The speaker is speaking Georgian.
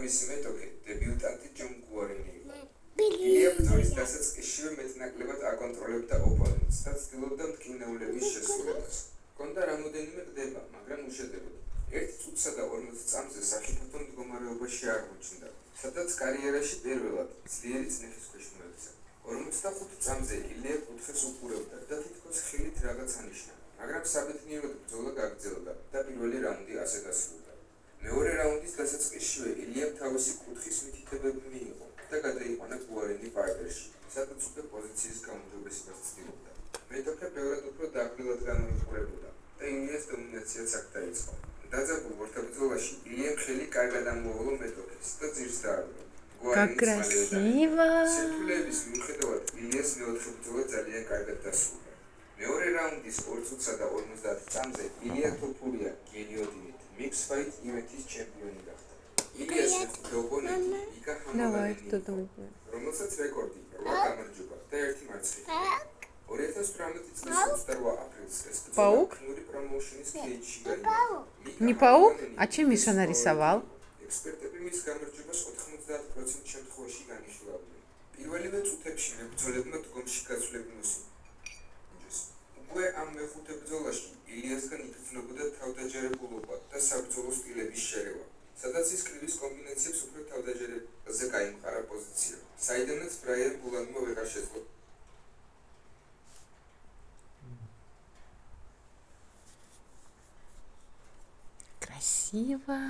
მისი მეტოქე დებიუტანტი ჯონ გუარენი იყო. ილია ბრძოლის დასაწყისშივე მეტნაკლებად აკონტროლებდა ოპონენტს და ცდილობდა მტკივნეულების შესრულებას. ჰქონდა რამოდენიმე ყდება, მაგრამ უშედეგოდ. 1 წუთსა და 40 წამზე სახიფათო მდგომარეობაში აღმოჩნდა, სადაც კარიერაში პირველად ძლიერი წნეხის ქვეშ მოექცა. 45 წამზე ილია კუთხეს უყურებდა და თითქოს ხილით რაღაც ანიშნა, მაგრამ საბედნიეროდ ბრძოლა გაგრძელდა და პირველი რაუნდი ასე დასრულდა. მეორე რაუნდის დასაწყისშივე ილიამ თავისი კუთხის მითითებები მიიღო და გადაიყვანა გუარენი პარტერში, სადაც უკვე პოზიციის გაუმჯობესებას ცდილობდა. მეტოქე ბევრად უფრო დაკვლილად გამოიყურებოდა და ილიას დომინაციაც აქ დაიწყო. დაძაბულ ორთაბრძოლაში ილიამ ხელი კარგად ამოავალო მეტოქეს და ძირს დაარღვია. Красиво! სირთულეების მიუხედავად ილიას მეოთხე ბრძოლა ძალიან კარგად დასრულდა. მეორე რაუნდის 2 წუთსა და 50 წამზე ილია თოფურია გილიოტინით mix fight event-ის ჩემპიონი გახდა. ილიას მეხუთე ოპონენტი იკა ჰამალიანი, რომელსაც რეკორდი 8 გამარჯვება და 1 მარცხი. 2018 წლის 28 აპრილს ეს ბრძოლა ქნური პრომოუშენის кейჯში გაიმართა. Не паук, а чем Миша нарисовал? ექსპერტები მის გამარჯვებას 90% შემთხვევაში განიხილავდნენ. პირველივე წუთებში მებრძოლებმა დგომში გაცვლები მოსინა. უკვე ამ მეხუთე ბრძოლაში ილიასგან იგრძნობოდა თავდაჯერებულობა და საბრძოლო სტილების შერევა, სადაც ის კრივის კომბინაციებს უფრო თავდაჯერებაზე გაიმყარა პოზიცია, საიდანაც ბრაიან ბულანმა ვეღარ შეძლო. Красиво!